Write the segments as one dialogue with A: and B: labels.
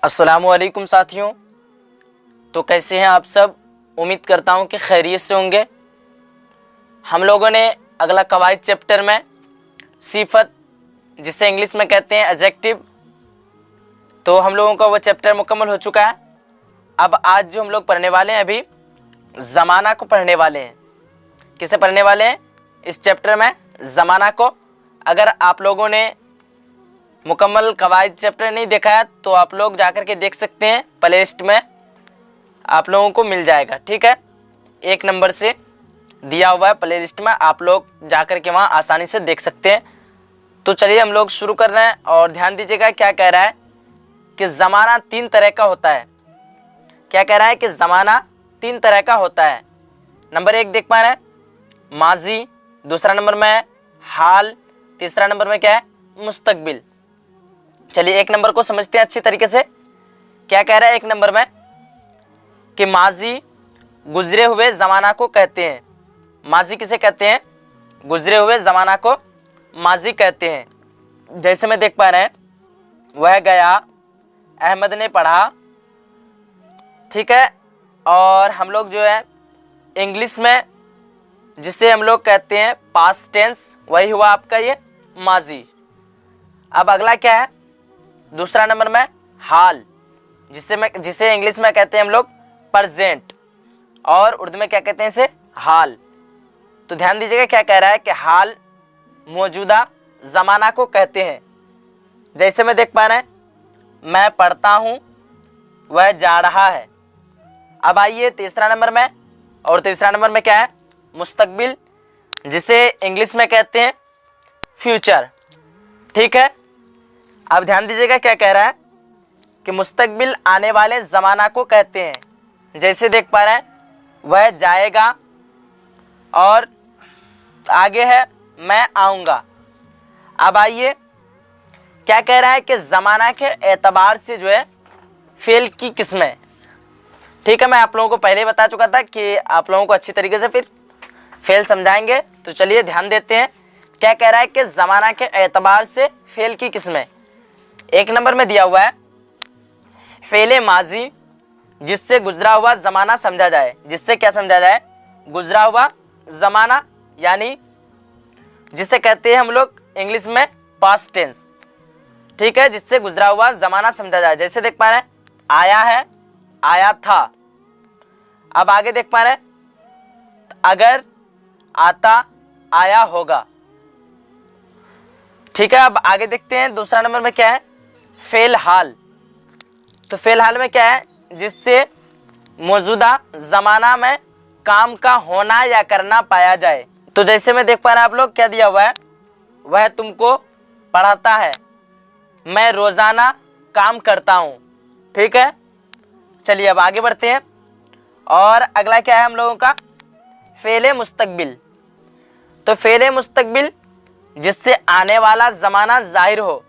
A: अस्सलामुअलैकुम साथियों। तो कैसे हैं आप सब? उम्मीद करता हूं कि खैरियत से होंगे। हम लोगों ने अगला कवायद चैप्टर में सिफत, जिसे इंग्लिश में कहते हैं एडजेक्टिव, तो हम लोगों का वो चैप्टर मुकम्मल हो चुका है। अब आज जो हम लोग पढ़ने वाले हैं, अभी ज़माना को पढ़ने वाले हैं। किसे पढ़ने वाले हैं इस चैप्टर में? ज़माना को। अगर आप लोगों ने मुकम्मल कवायद चैप्टर नहीं देखा है तो आप लोग जाकर के देख सकते हैं, प्ले लिस्ट में आप लोगों को मिल जाएगा। ठीक है, 1 नंबर से दिया हुआ है प्ले लिस्ट में, आप लोग जाकर के वहाँ आसानी से देख सकते हैं। तो चलिए हम लोग शुरू कर रहे हैं और ध्यान दीजिएगा क्या कह रहा है कि ज़माना 3 तरह का होता है। क्या कह रहा है कि ज़माना 3 तरह का होता है। नंबर 1 देख पा रहे हैं, माजी। दूसरा नंबर में है हाल। तीसरा नंबर में क्या है? मुस्तकबिल। चलिए 1 नंबर को समझते हैं अच्छी तरीके से। क्या कह रहा है 1 नंबर में कि माजी गुजरे हुए ज़माना को कहते हैं। माजी किसे कहते हैं? गुजरे हुए ज़माना को माजी कहते हैं। जैसे में देख पा रहे हैं, वह गया, अहमद ने पढ़ा। ठीक है, और हम लोग जो है इंग्लिश में जिसे हम लोग कहते हैं पास्ट टेंस, वही हुआ आपका ये माजी। अब अगला क्या है? दूसरा नंबर में हाल, जिसे इंग्लिश में कहते हैं हम लोग प्रेजेंट, और उर्दू में क्या कहते हैं इसे? हाल। तो ध्यान दीजिएगा क्या कह रहा है कि हाल मौजूदा ज़माना को कहते हैं। जैसे में देख पा रहे हैं, मैं पढ़ता हूँ, वह जा रहा है। अब आइए तीसरा नंबर में, और तीसरा नंबर में क्या है? मुस्तकबिल, जिसे इंग्लिश में कहते हैं फ्यूचर। ठीक है, अब ध्यान दीजिएगा क्या कह रहा है कि मुस्तकबिल आने वाले ज़माना को कहते हैं। जैसे देख पा रहे हैं, वह जाएगा, और आगे है मैं आऊँगा। अब आइए क्या कह रहा है कि ज़माना के एतबार से जो है फेल की किस्में। ठीक है, मैं आप लोगों को पहले ही बता चुका था कि आप लोगों को अच्छी तरीके से फिर फेल समझाएंगे। तो चलिए ध्यान देते हैं क्या कह रहा है कि ज़माना के एतबार से फेल की किस्में। 1 नंबर में दिया हुआ है फेले माजी, जिससे गुजरा हुआ ज़माना समझा जाए। जिससे क्या समझा जाए? गुजरा हुआ ज़माना, यानी जिसे कहते हैं हम लोग इंग्लिश में पास्ट टेंस। ठीक है, जिससे गुजरा हुआ ज़माना समझा जाए। जैसे देख पा रहे हैं, आया है, आया था। अब आगे देख पा रहे हैं, अगर, आता, आया होगा। ठीक है, अब आगे देखते हैं दूसरा नंबर में क्या है? फेल हाल। तो फेल हाल में क्या है? जिससे मौजूदा ज़माना में काम का होना या करना पाया जाए। तो जैसे में देख पा रहे हैं आप लोग, क्या दिया हुआ है? वह तुमको पढ़ाता है, मैं रोज़ाना काम करता हूँ। ठीक है, चलिए अब आगे बढ़ते हैं। और अगला क्या है हम लोगों का? फेले मुस्तकबिल। तो फेले मुस्तकबिल, जिससे आने वाला ज़माना ज़ाहिर हो।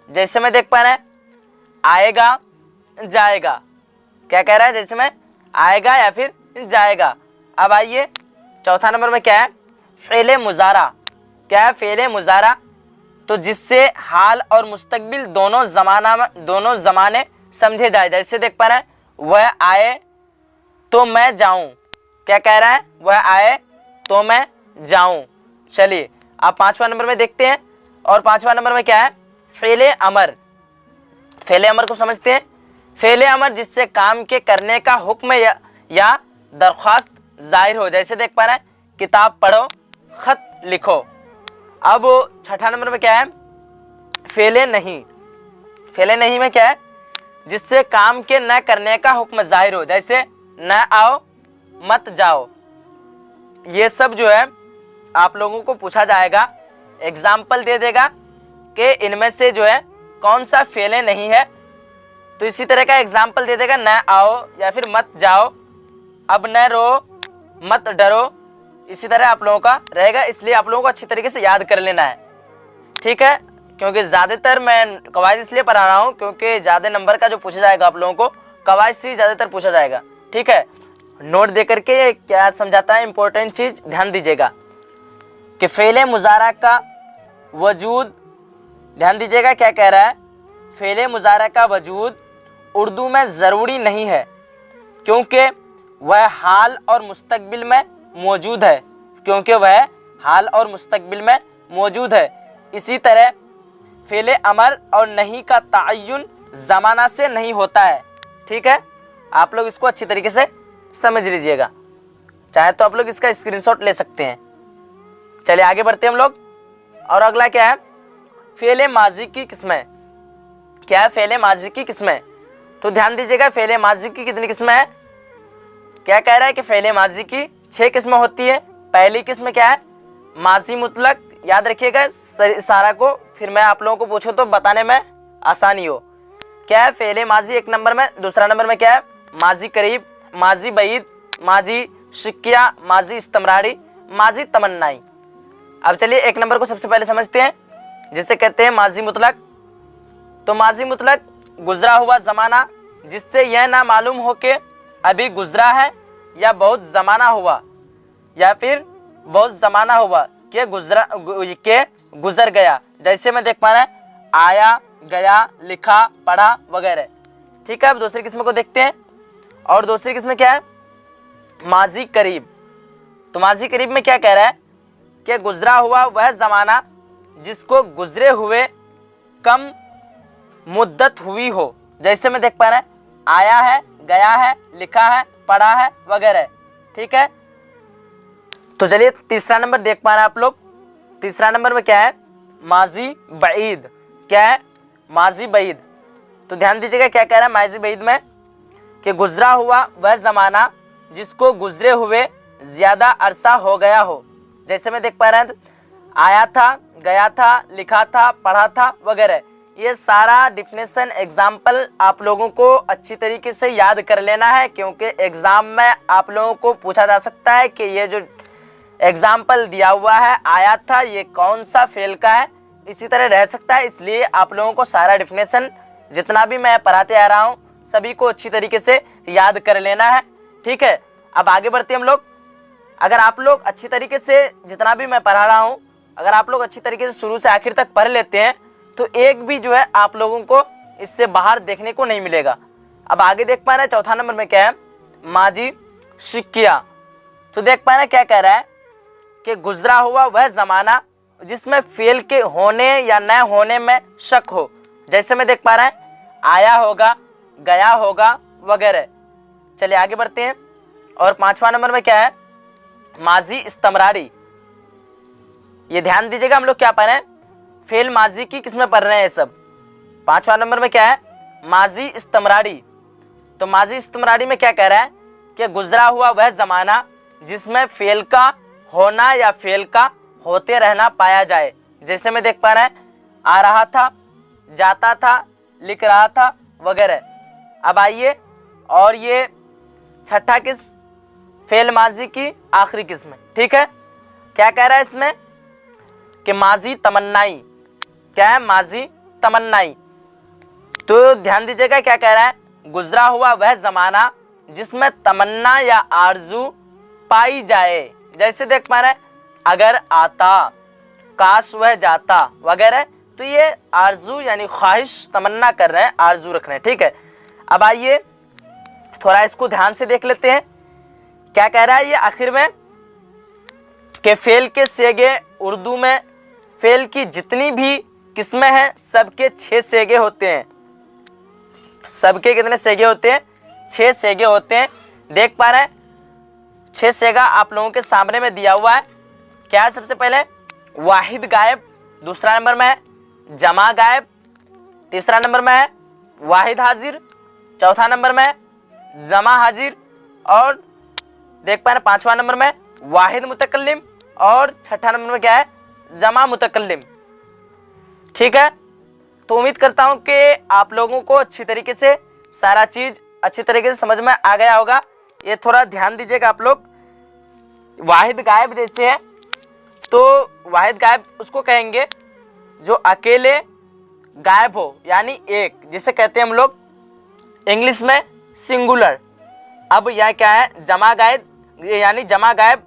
A: जैसे में देख पा रहे हैं, आएगा, जाएगा। क्या कह रहा है? जैसे में आएगा या फिर जाएगा। अब आइए चौथा नंबर में क्या है? फ़ेले मुज़ारा। क्या है? फ़ेले मुज़ारा। तो जिससे हाल और मुस्तकबिल दोनों ज़माने समझे जाए। जैसे देख पा रहे हैं, वह आए तो मैं जाऊं। क्या कह रहा है? वह आए तो मैं जाऊं। चलिए अब 5वां नंबर में देखते हैं, और 5वां नंबर में क्या है? फ़ेले अमर। फ़ेले अमर को समझते हैं। फ़ेले अमर, जिससे काम के करने का हुक्म या दरख्वास्त ज़ाहिर हो। जैसे देख पा रहे हैं, किताब पढ़ो, ख़त लिखो। अब 6ठा नंबर में क्या है? फ़ेले नहीं। फ़ेले नहीं में क्या है? जिससे काम के न करने का हुक्म ज़ाहिर हो। जैसे न आओ, मत जाओ। ये सब जो है आप लोगों को पूछा जाएगा, एग्जाम्पल दे देगा कि इनमें से जो है कौन सा फ़ेले नहीं है। तो इसी तरह का एग्जाम्पल दे देगा, न आओ या फिर मत जाओ, अब न रो, मत डरो। इसी तरह आप लोगों का रहेगा, इसलिए आप लोगों को अच्छी तरीके से याद कर लेना है। ठीक है, क्योंकि ज़्यादातर मैं कवायद इसलिए पढ़ा रहा हूँ क्योंकि ज़्यादा नंबर का जो पूछा जाएगा आप लोगों को कवायद से ज़्यादातर पूछा जाएगा। ठीक है, नोट दे करके क्या समझाता है, इंपॉर्टेंट चीज़ ध्यान दीजिएगा कि फ़ेले मुज़ारा का वजूद। ध्यान दीजिएगा क्या कह रहा है? फ़ेले मुज़ारा का वजूद उर्दू में ज़रूरी नहीं है, क्योंकि वह हाल और मुस्तकबिल में मौजूद है, क्योंकि वह हाल और मुस्तकबिल में मौजूद है। इसी तरह फ़ेल अमर और नहीं का तअय्युन ज़माना से नहीं होता है। ठीक है, आप लोग इसको अच्छी तरीके से समझ लीजिएगा, चाहे तो आप लोग इसका स्क्रीनशॉट ले सकते हैं। चलिए आगे बढ़ते हैं हम लोग। और अगला क्या है, फ़ेल माजी की किस्में। क्या है फ़ेल माजी की किस्में? तो ध्यान दीजिएगा, फ़ेल माजी की कितनी किस्में हैं? क्या कह रहा है कि फ़ेल माजी की 6 किस्में होती है। पहली किस्म क्या है, माजी मुतलक। याद रखिएगा सारा को, फिर मैं आप लोगों को पूछूं तो बताने में आसानी हो। क्या है फ़ेल माजी 1 नंबर में। दूसरा नंबर में क्या है, माजी करीब, माजी बईद, माजी शिक्या, माजी इस्तमरारी, माजी तमन्नाई। अब चलिए 1 नंबर को सबसे पहले समझते हैं, जिसे कहते हैं माजी मुतलक। तो माजी मुतलक गुजरा हुआ ज़माना जिससे यह ना मालूम हो कि अभी गुजरा है या बहुत ज़माना हुआ, या फिर बहुत ज़माना हुआ कि गुजर गया। जैसे मैं देख पा रहा है आया, गया, लिखा, पढ़ा वगैरह। ठीक है, अब दूसरी किस्म को देखते हैं। और दूसरी किस्म क्या है, माजी करीब। तो माजी करीब में क्या कह रहा है कि गुजरा हुआ वह ज़माना जिसको गुजरे हुए कम मुद्दत हुई हो। जैसे मैं देख पा रहा है आया है, गया है, लिखा है, पढ़ा है वगैरह। ठीक है, तो चलिए तीसरा नंबर देख पा रहे हैं आप लोग। तीसरा नंबर में क्या है, माजी बईद। क्या है, माजी बईद। तो ध्यान दीजिएगा क्या कह रहा है माजी बईद में, कि गुजरा हुआ वह ज़माना जिसको गुजरे हुए ज़्यादा अरसा हो गया हो। जैसे मैं देख पा रहा हूँ आया था, गया था, लिखा था, पढ़ा था वगैरह। ये सारा डिफिनेशन एग्जाम्पल आप लोगों को अच्छी तरीके से याद कर लेना है, क्योंकि एग्ज़ाम में आप लोगों को पूछा जा सकता है कि ये जो एग्जाम्पल दिया हुआ है आया था, ये कौन सा फेल का है, इसी तरह रह सकता है। इसलिए आप लोगों को सारा डिफिनेशन जितना भी मैं पढ़ाते आ रहा हूँ सभी को अच्छी तरीके से याद कर लेना है। ठीक है, अब आगे बढ़ते हम लोग। अगर आप लोग अच्छी तरीके से जितना भी मैं पढ़ा रहा हूँ, अगर आप लोग अच्छी तरीके से शुरू से आखिर तक पढ़ लेते हैं तो एक भी जो है आप लोगों को इससे बाहर देखने को नहीं मिलेगा। अब आगे देख पा रहे हैं चौथा नंबर में क्या है, माजी शिक्या। तो देख पा रहे हैं क्या कह रहा है कि गुजरा हुआ वह ज़माना जिसमें फेल के होने या न होने में शक हो। जैसे मैं देख पा रहा है आया होगा, गया होगा वगैरह। चलिए आगे बढ़ते हैं। और पांचवा नंबर में क्या है, माजी इस्तमरारी। ये ध्यान दीजिएगा, हम लोग क्या पढ़ रहे हैं, फेल माजी की किसमें पढ़ रहे हैं सब। पांचवा नंबर में क्या है, माजी इस्तमरारी। तो माजी इस्तमरारी में क्या कह रहा है कि गुजरा हुआ वह ज़माना जिसमें फेल का होना या फेल का होते रहना पाया जाए। जैसे मैं देख पा रहा है आ रहा था, जाता था, लिख रहा था वगैरह। अब आइए, और ये छठा किस्म फेल माजी की आखिरी किस्म। ठीक है, क्या कह रहा है इसमें कि माजी तमन्नाई। क्या है, माजी तमन्नाई। तो ध्यान दीजिएगा क्या कह रहा है, गुजरा हुआ वह ज़माना जिसमें तमन्ना या आरजू पाई जाए। जैसे देख पा रहे हैं अगर आता, काश वह जाता वगैरह। तो ये आरजू यानी ख्वाहिश, तमन्ना कर रहे हैं, आरजू रख रहे हैं। ठीक है, अब आइए थोड़ा इसको ध्यान से देख लेते हैं क्या कह रहा है ये आखिर में, कि फेल के सेगे उर्दू में फेल की जितनी भी किस्में हैं सबके 6 सेगे होते हैं। सबके कितने सेगे होते हैं, 6 सेगे होते हैं। देख पा रहे हैं 6 सेगा आप लोगों के सामने में दिया हुआ है। क्या है, सबसे पहले वाहिद गायब, दूसरा नंबर में है जमा गायब, तीसरा नंबर में है वाहिद हाजिर, चौथा नंबर में है जमा हाजिर, और देख पा रहे पांचवा नंबर में वाहिद मुतकल्लिम, और छठा नंबर में क्या है, जमा मुतकल्लिम। ठीक है, तो उम्मीद करता हूं कि आप लोगों को अच्छी तरीके से सारा चीज़ अच्छी तरीके से समझ में आ गया होगा। ये थोड़ा ध्यान दीजिएगा आप लोग। वाहिद गायब जैसे है, तो वाहिद गायब उसको कहेंगे जो अकेले गायब हो, यानी एक, जिसे कहते हैं हम लोग इंग्लिश में सिंगुलर। अब यह क्या है, जमा गायब, यानी जमा गायब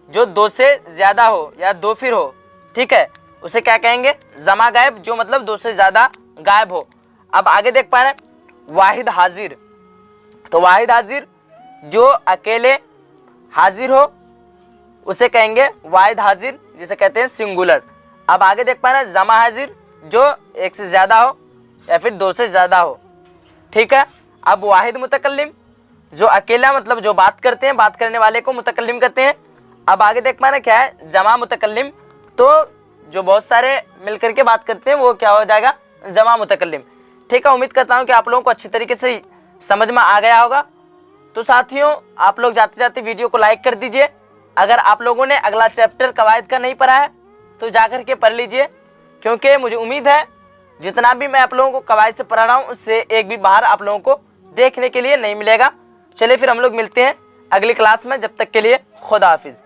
A: जो 2 से ज़्यादा हो या 2 फिर हो। ठीक है, उसे क्या कहेंगे, जमा गायब, जो मतलब 2 से ज़्यादा गायब हो। अब आगे देख पा रहे हैं वाहिद हाजिर। तो वाहिद हाजिर जो अकेले हाजिर हो उसे कहेंगे वाहिद हाजिर, जिसे कहते हैं सिंगुलर। अब आगे देख पा रहे हैं जमा हाजिर जो एक से ज़्यादा हो या फिर दो से ज़्यादा हो। ठीक है। अब वाहिद मुतकल्लिम जो अकेला, मतलब जो बात करते हैं, बात करने वाले को मुतकल्लिम कहते हैं। अब आगे देख पा रहे हैं क्या है, जमा मुतकल्लिम, तो जो बहुत सारे मिलकर के बात करते हैं वो क्या हो जाएगा, जमा मुतकल्लिम। ठीक है। उम्मीद करता हूँ कि आप लोगों को अच्छी तरीके से समझ में आ गया होगा। तो साथियों, आप लोग जाते जाते वीडियो को लाइक कर दीजिए। अगर आप लोगों ने अगला चैप्टर कवायद का नहीं पढ़ा है तो जाकर के पढ़ लीजिए, क्योंकि मुझे उम्मीद है जितना भी मैं आप लोगों को कवायद से पढ़ा रहा हूँ उससे एक भी बाहर आप लोगों को देखने के लिए नहीं मिलेगा। चलिए फिर हम लोग मिलते हैं अगली क्लास में। जब तक के लिए खुदा हाफिज़।